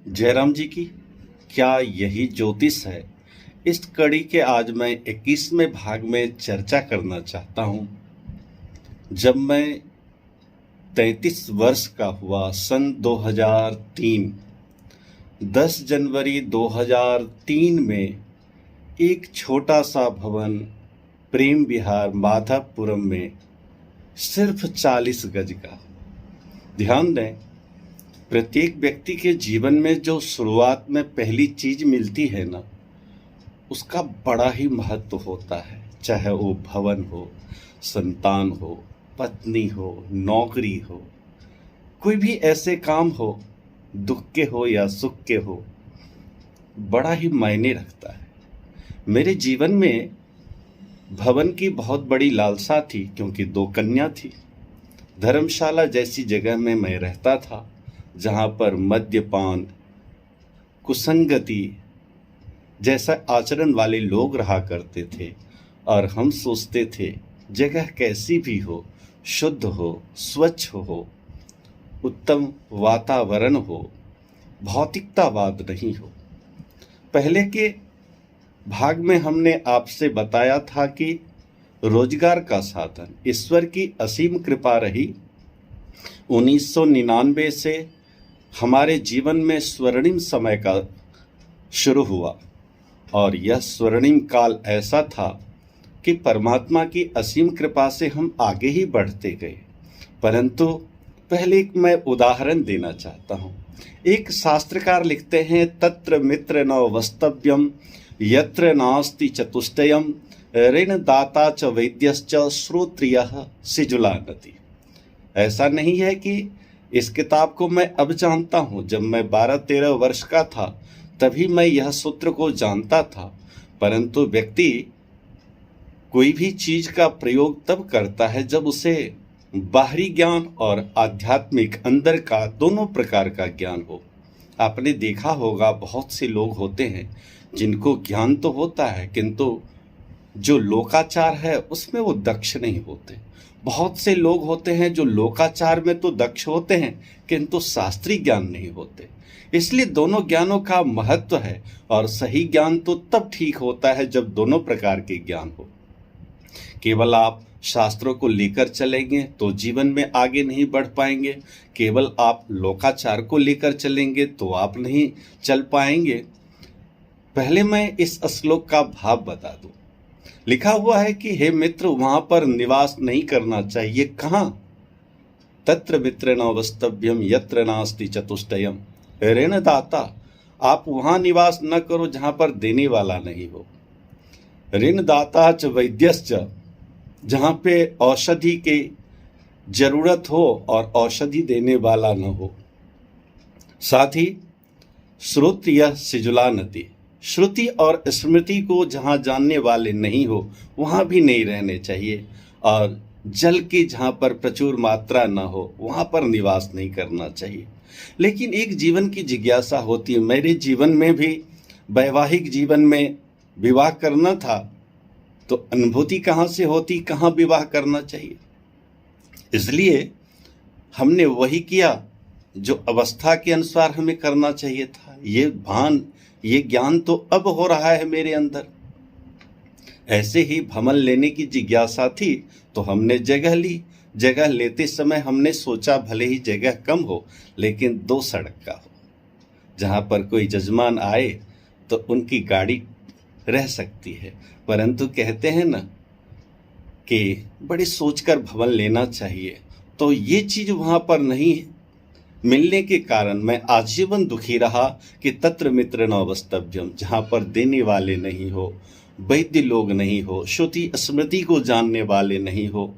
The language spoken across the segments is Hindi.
जयराम जी की क्या यही ज्योतिष है? इस कड़ी के आज मैं 21वें भाग में चर्चा करना चाहता हूं। जब मैं 33 वर्ष का हुआ सन 2003, 10 जनवरी 2003 में एक छोटा सा भवन प्रेम विहार माधवपुरम में सिर्फ 40 गज का। ध्यान दें, प्रत्येक व्यक्ति के जीवन में जो शुरुआत में पहली चीज मिलती है ना, उसका बड़ा ही महत्व होता है। चाहे वो भवन हो, संतान हो, पत्नी हो, नौकरी हो, कोई भी ऐसे काम हो, दुख के हो या सुख के हो, बड़ा ही मायने रखता है। मेरे जीवन में भवन की बहुत बड़ी लालसा थी, क्योंकि 2 कन्या थी। धर्मशाला जैसी जगह में मैं रहता था, जहाँ पर मद्यपान, कुसंगति जैसा आचरण वाले लोग रहा करते थे, और हम सोचते थे जगह कैसी भी हो, शुद्ध हो, स्वच्छ हो, उत्तम वातावरण हो, भौतिकतावाद नहीं हो। पहले के भाग में हमने आपसे बताया था कि रोजगार का साधन ईश्वर की असीम कृपा रही। 1999 से हमारे जीवन में स्वर्णिम समय का शुरू हुआ, और यह स्वर्णिम काल ऐसा था कि परमात्मा की असीम कृपा से हम आगे ही बढ़ते गए। परंतु पहले एक मैं उदाहरण देना चाहता हूँ। एक शास्त्रकार लिखते हैं, तत्र मित्र न वस्तव्यम यत्र नास्ति चतुष्टयम ऋण दाता च वैद्यश्च श्रोत्रियः सिजुलानति। ऐसा नहीं है कि इस किताब को मैं अब जानता हूँ। जब मैं 12-13 वर्ष का था तभी मैं यह सूत्र को जानता था। परंतु व्यक्ति कोई भी चीज का प्रयोग तब करता है जब उसे बाहरी ज्ञान और आध्यात्मिक अंदर का दोनों प्रकार का ज्ञान हो। आपने देखा होगा, बहुत से लोग होते हैं जिनको ज्ञान तो होता है, किंतु जो लोकाचार है उसमें वो दक्ष नहीं होते। बहुत से लोग होते हैं जो लोकाचार में तो दक्ष होते हैं, किंतु शास्त्रीय ज्ञान नहीं होते। इसलिए दोनों ज्ञानों का महत्व है, और सही ज्ञान तो तब ठीक होता है जब दोनों प्रकार के ज्ञान हो। केवल आप शास्त्रों को लेकर चलेंगे तो जीवन में आगे नहीं बढ़ पाएंगे। केवल आप लोकाचार को लेकर चलेंगे तो आप नहीं चल पाएंगे। पहले मैं इस श्लोक का भाव बता दूं। लिखा हुआ है कि हे मित्र, वहां पर निवास नहीं करना चाहिए। कहां? तत्र मित्र न वस्तव्यम यत्र नास्ति चतुष्टयम ऋणदाता। आप वहां निवास न करो जहां पर देने वाला नहीं हो। ऋणदाता च वैद्यश्च, जहां पे औषधि की जरूरत हो और औषधि देने वाला न हो। साथ ही श्रोत्रियः सिजुलानति, श्रुति और स्मृति को जहाँ जानने वाले नहीं हो वहाँ भी नहीं रहने चाहिए। और जल की जहाँ पर प्रचुर मात्रा न हो वहाँ पर निवास नहीं करना चाहिए। लेकिन एक जीवन की जिज्ञासा होती है। मेरे जीवन में भी वैवाहिक जीवन में विवाह करना था, तो अनुभूति कहाँ से होती, कहाँ विवाह करना चाहिए। इसलिए हमने वही किया जो अवस्था के अनुसार हमें करना चाहिए था। ये ज्ञान तो अब हो रहा है मेरे अंदर। ऐसे ही भवन लेने की जिज्ञासा थी तो हमने जगह ली। जगह लेते समय हमने सोचा भले ही जगह कम हो, लेकिन 2 सड़क का हो, जहां पर कोई जजमान आए तो उनकी गाड़ी रह सकती है। परंतु कहते हैं ना कि बड़े सोचकर भवन लेना चाहिए, तो ये चीज वहां पर नहीं मिलने के कारण मैं आजीवन दुखी रहा कि तत्र मित्र न वस्तव्यम, जहाँ पर देने वाले नहीं हो, वैद्य लोग नहीं हो, श्रुति स्मृति को जानने वाले नहीं हो,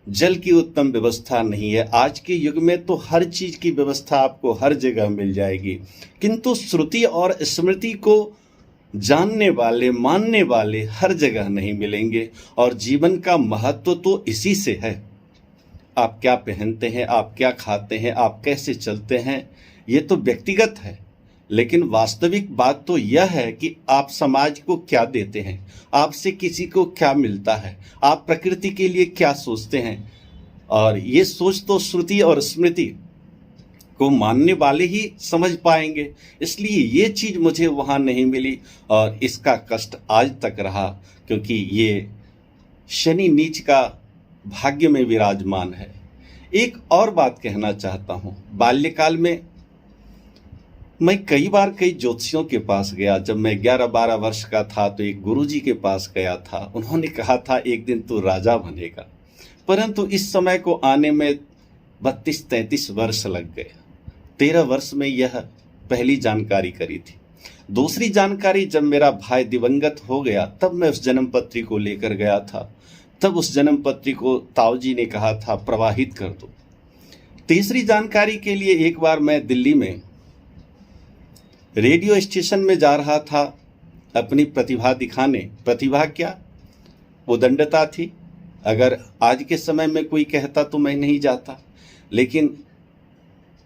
जल की उत्तम व्यवस्था नहीं है। आज के युग में तो हर चीज की व्यवस्था आपको हर जगह मिल जाएगी, किंतु श्रुति और स्मृति को जानने वाले, मानने वाले हर जगह नहीं मिलेंगे। और जीवन का महत्व तो इसी से है। आप क्या पहनते हैं, आप क्या खाते हैं, आप कैसे चलते हैं, ये तो व्यक्तिगत है। लेकिन वास्तविक बात तो यह है कि आप समाज को क्या देते हैं, आपसे किसी को क्या मिलता है, आप प्रकृति के लिए क्या सोचते हैं। और ये सोच तो श्रुति और स्मृति को मानने वाले ही समझ पाएंगे। इसलिए ये चीज़ मुझे वहाँ नहीं मिली और इसका कष्ट आज तक रहा, क्योंकि ये शनि नीच का भाग्य में विराजमान है। एक और बात कहना चाहता हूँ, बाल्यकाल में मैं कई बार कई ज्योतिषियों के पास गया। जब मैं 11-12 वर्ष का था तो एक गुरुजी के पास गया था। उन्होंने कहा था एक दिन तू राजा बनेगा, परंतु इस समय को आने में 32-33 वर्ष लग गए। 13 वर्ष में यह पहली जानकारी करी थी। दूसरी जानकारी जब मेरा भाई दिवंगत हो गया तब मैं उस जन्म पत्री को लेकर गया था। तब उस जन्म पत्री को ताऊ जी ने कहा था प्रवाहित कर दो। तीसरी जानकारी के लिए एक बार मैं दिल्ली में रेडियो स्टेशन में जा रहा था अपनी प्रतिभा दिखाने। प्रतिभा क्या, उदंडता थी। अगर आज के समय में कोई कहता तो मैं नहीं जाता, लेकिन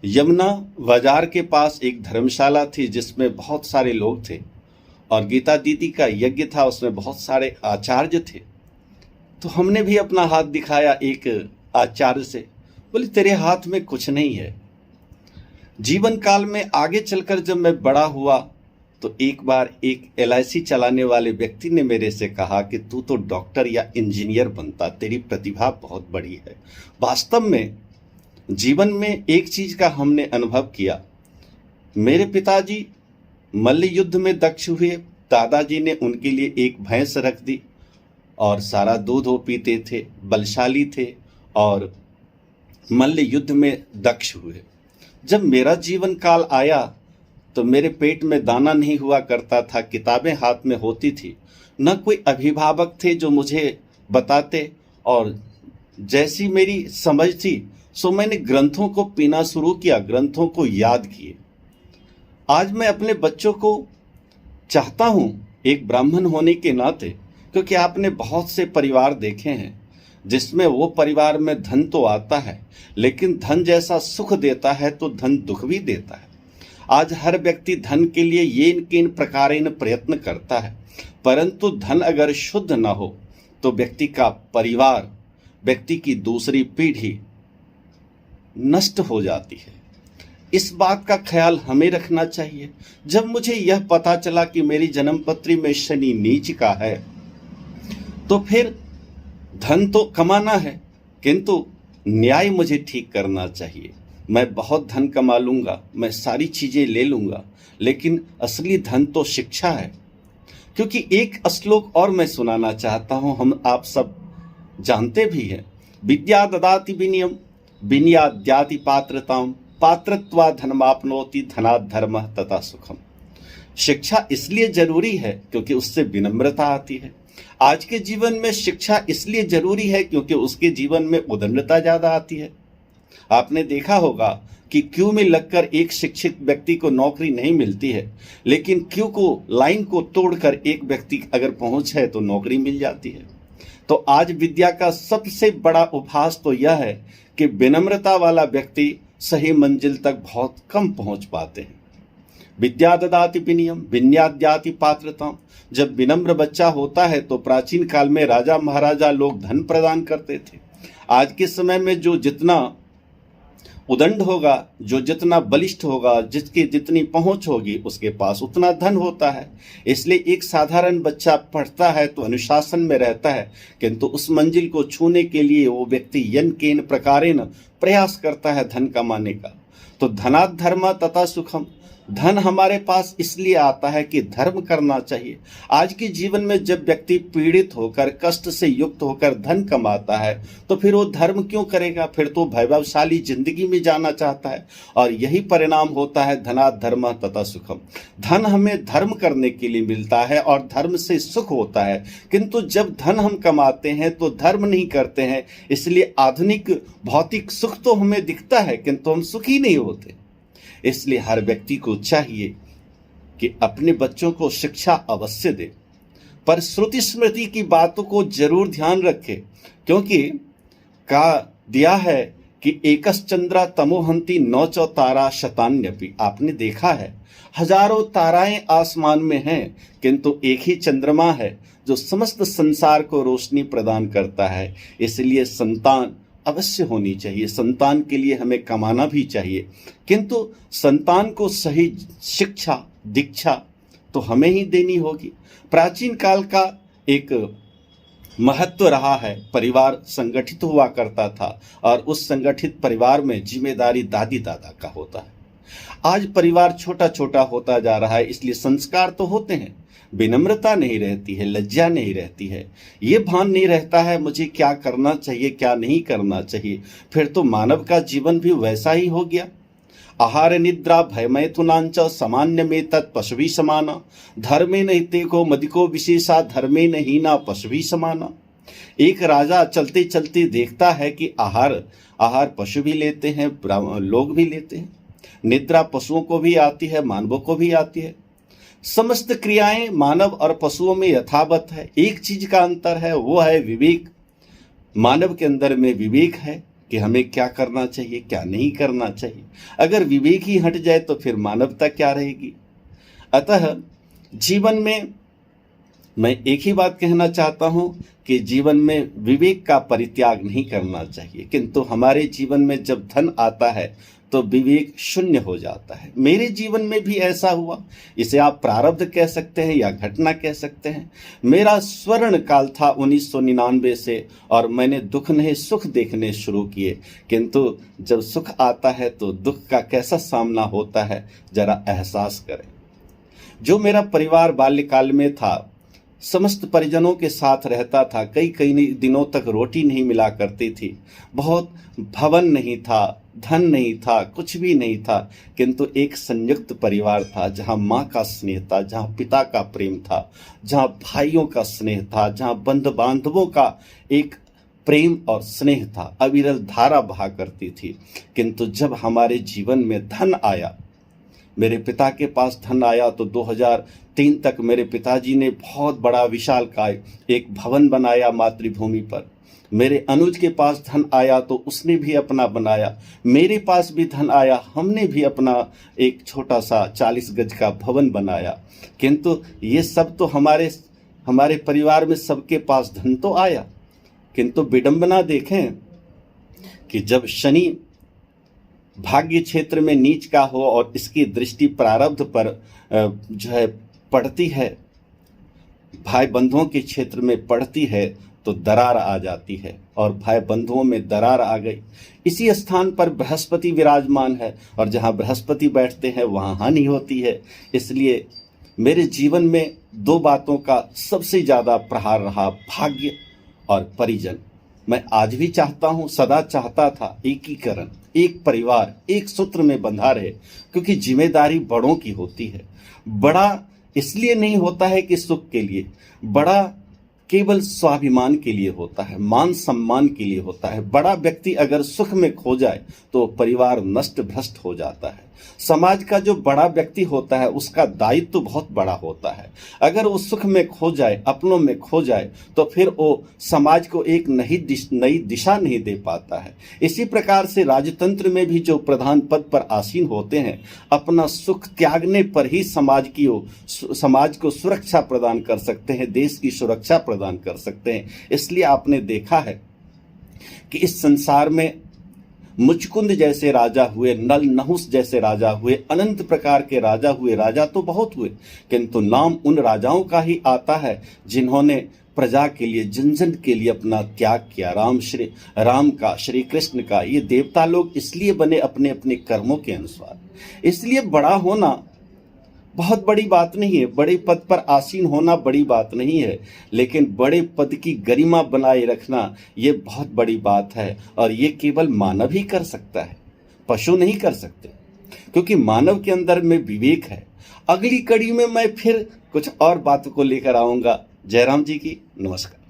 यमुना बाजार के पास एक धर्मशाला थी जिसमें बहुत सारे लोग थे और गीता दीदी का यज्ञ था, उसमें बहुत सारे आचार्य थे। तो हमने भी अपना हाथ दिखाया एक आचार्य से, बोले तेरे हाथ में कुछ नहीं है। जीवन काल में आगे चलकर जब मैं बड़ा हुआ तो एक बार एक LIC चलाने वाले व्यक्ति ने मेरे से कहा कि तू तो डॉक्टर या इंजीनियर बनता, तेरी प्रतिभा बहुत बड़ी है। वास्तव में जीवन में एक चीज का हमने अनुभव किया। मेरे पिताजी मल्ल युद्ध में दक्ष हुए, दादाजी ने उनके लिए एक भैंस रख दी और सारा दूध वो पीते थे, बलशाली थे और मल्ल युद्ध में दक्ष हुए। जब मेरा जीवन काल आया तो मेरे पेट में दाना नहीं हुआ करता था, किताबें हाथ में होती थी, न कोई अभिभावक थे जो मुझे बताते, और जैसी मेरी समझ थी सो मैंने ग्रंथों को पीना शुरू किया, ग्रंथों को याद किए। आज मैं अपने बच्चों को चाहता हूं एक ब्राह्मण होने के नाते, क्योंकि आपने बहुत से परिवार देखे हैं जिसमें वो परिवार में धन तो आता है, लेकिन धन जैसा सुख देता है तो धन दुख भी देता है। आज हर व्यक्ति धन के लिए ये किन प्रकारेण प्रयत्न करता है, परंतु धन अगर शुद्ध न हो तो व्यक्ति का परिवार, व्यक्ति की दूसरी पीढ़ी नष्ट हो जाती है। इस बात का ख्याल हमें रखना चाहिए। जब मुझे यह पता चला कि मेरी जन्मपत्री में शनि नीच का है, तो फिर धन तो कमाना है, किंतु न्याय मुझे ठीक करना चाहिए। मैं बहुत धन कमा लूंगा, मैं सारी चीजें ले लूंगा, लेकिन असली धन तो शिक्षा है। क्योंकि एक श्लोक और मैं सुनाना चाहता हूं, हम आप सब जानते भी हैं, विद्या ददाति विनयम विनयाद्याति पात्रताम पात्रत्वा धनमाप्नोति धनात् धर्मः तथा सुखम। शिक्षा इसलिए जरूरी है क्योंकि उससे विनम्रता आती है। आज के जीवन में शिक्षा इसलिए जरूरी है क्योंकि उसके जीवन में उदंडता ज्यादा आती है। आपने देखा होगा कि क्यू में लगकर एक शिक्षित व्यक्ति को नौकरी नहीं मिलती है, लेकिन क्यू को, लाइन को तोड़कर एक व्यक्ति अगर पहुंच है तो नौकरी मिल जाती है। तो आज विद्या का सबसे बड़ा उपहास तो यह है कि विनम्रता वाला व्यक्ति सही मंजिल तक बहुत कम पहुंच पाते हैं। विद्या ददाति विनयम विनयाद्याति पात्रताम। जब विनम्र बच्चा होता है तो प्राचीन काल में राजा महाराजा लोग धन प्रदान करते थे। आज के समय में जो जितना उदंड होगा, जो जितना बलिष्ठ होगा, जिसकी जितनी पहुंच होगी, उसके पास उतना धन होता है। इसलिए एक साधारण बच्चा पढ़ता है तो अनुशासन में रहता है, किंतु उस मंजिल को छूने के लिए वो व्यक्ति यन केन प्रकारेण प्रयास करता है धन कमाने का। तो धनात् धर्म तथा सुखम। धन हमारे पास इसलिए आता है कि धर्म करना चाहिए। आज के जीवन में जब व्यक्ति पीड़ित होकर, कष्ट से युक्त होकर धन कमाता है तो फिर वो धर्म क्यों करेगा? फिर तो वैभवशाली जिंदगी में जाना चाहता है, और यही परिणाम होता है धनात् धर्म तथा सुखम। धन हमें धर्म करने के लिए मिलता है और धर्म से सुख होता है, किंतु जब धन हम कमाते हैं तो धर्म नहीं करते हैं। इसलिए आधुनिक भौतिक सुख तो हमें दिखता है किंतु हम सुखी नहीं होते। इसलिए हर व्यक्ति को चाहिए कि अपने बच्चों को शिक्षा अवश्य दे, पर श्रुति स्मृति की बातों को जरूर ध्यान रखे, क्योंकि कहा दिया है कि एकश्चंद्रा तमोहंती नौचौ तारा शतान्यपि। आपने देखा है हजारों ताराएं आसमान में हैं, किंतु एक ही चंद्रमा है जो समस्त संसार को रोशनी प्रदान करता है। इसलिए संतान अवश्य होनी चाहिए, संतान के लिए हमें कमाना भी चाहिए, किंतु संतान को सही शिक्षा दीक्षा तो हमें ही देनी होगी। प्राचीन काल का एक महत्व रहा है, परिवार संगठित हुआ करता था और उस संगठित परिवार में जिम्मेदारी दादी दादा का होता है। आज परिवार छोटा छोटा होता जा रहा है, इसलिए संस्कार तो होते हैं, विनम्रता नहीं रहती है, लज्जा नहीं रहती है, ये भान नहीं रहता है मुझे क्या करना चाहिए क्या नहीं करना चाहिए। फिर तो मानव का जीवन भी वैसा ही हो गया। आहार निद्रा भयमैथुनांच सामान्य में तत् पशुभी समाना, धर्मे नहिते को मदिको विशेषा धर्मे नहीना पशुभी समाना। एक राजा चलते चलते देखता है कि आहार पशु भी लेते हैं, लोग भी लेते हैं, निद्रा पशुओं को भी आती है, मानवों को भी आती है। समस्त क्रियाएं मानव और पशुओं में यथावत है, एक चीज का अंतर है, वो है विवेक। मानव के अंदर में विवेक है कि हमें क्या करना चाहिए क्या नहीं करना चाहिए। अगर विवेक ही हट जाए तो फिर मानवता क्या रहेगी। अतः जीवन में मैं एक ही बात कहना चाहता हूं कि जीवन में विवेक का परित्याग नहीं करना चाहिए, किंतु हमारे जीवन में जब धन आता है तो विवेक शून्य हो जाता है। मेरे जीवन में भी ऐसा हुआ, इसे आप प्रारब्ध कह सकते हैं या घटना कह सकते हैं। मेरा स्वर्ण काल था 1999 से, और मैंने दुख नहीं सुख देखने शुरू किए, किंतु जब सुख आता है तो दुख का कैसा सामना होता है जरा एहसास करें। जो मेरा परिवार बाल्यकाल में था, समस्त परिजनों के साथ रहता था, कई दिनों तक रोटी नहीं मिला करती थी, बहुत भवन नहीं था, धन नहीं था, कुछ भी नहीं था, किंतु एक संयुक्त परिवार था जहाँ माँ का स्नेह था, जहाँ पिता का प्रेम था, जहाँ भाइयों का स्नेह था, जहाँ बंधु बांधवों का एक प्रेम और स्नेह था, अविरल धारा बहा करती थी। किंतु जब हमारे जीवन में धन आया, मेरे पिता के पास धन आया तो 2003 तक मेरे पिताजी ने बहुत बड़ा विशालकाय एक भवन बनाया मातृभूमि पर। मेरे अनुज के पास धन आया तो उसने भी अपना बनाया, मेरे पास भी धन आया, हमने भी अपना एक छोटा सा 40 गज का भवन बनाया। किंतु ये सब तो हमारे परिवार में सबके पास धन तो आया, किंतु विडंबना देखें कि जब शनि भाग्य क्षेत्र में नीच का हो और इसकी दृष्टि प्रारब्ध पर जो है पड़ती है, भाई बंधुओं के क्षेत्र में पड़ती है, तो दरार आ जाती है, और भाई बंधुओं में दरार आ गई। इसी स्थान पर बृहस्पति विराजमान है, और जहाँ बृहस्पति बैठते हैं वहाँ हानि होती है। इसलिए मेरे जीवन में दो बातों का सबसे ज़्यादा प्रहार रहा, भाग्य और परिजन। मैं आज भी चाहता हूँ, सदा चाहता था, एकीकरण, एक परिवार एक सूत्र में बंधा रहे, क्योंकि जिम्मेदारी बड़ों की होती है। बड़ा इसलिए नहीं होता है कि सुख के लिए, बड़ा केवल स्वाभिमान के लिए होता है, मान सम्मान के लिए होता है। बड़ा व्यक्ति अगर सुख में खो जाए तो परिवार नष्ट भ्रष्ट हो जाता है। समाज का जो बड़ा व्यक्ति होता है उसका दायित्व बहुत बड़ा होता है। अगर वो सुख में खो जाए, अपनों में खो जाए, तो फिर वो समाज को एक नई दिशा नहीं दे पाता है। इसी प्रकार से राजतंत्र में भी जो प्रधान पद पर आसीन होते हैं, अपना सुख त्यागने पर ही समाज को सुरक्षा प्रदान कर सकते हैं, देश की सुरक्षा प्रदान कर सकते हैं। इसलिए आपने देखा है कि इस संसार में मुचकुंद जैसे राजा हुए, नल नहुस जैसे राजा हुए, अनंत प्रकार के राजा हुए। राजा तो बहुत हुए, किंतु नाम उन राजाओं का ही आता है जिन्होंने प्रजा के लिए, जन जन के लिए अपना त्याग किया। राम का, श्री कृष्ण का। ये देवता लोग इसलिए बने अपने अपने कर्मों के अनुसार। इसलिए बड़ा होना बहुत बड़ी बात नहीं है, बड़े पद पर आसीन होना बड़ी बात नहीं है, लेकिन बड़े पद की गरिमा बनाए रखना ये बहुत बड़ी बात है। और ये केवल मानव ही कर सकता है, पशु नहीं कर सकते, क्योंकि मानव के अंदर में विवेक है। अगली कड़ी में मैं फिर कुछ और बातों को लेकर आऊँगा। जयराम जी की नमस्कार।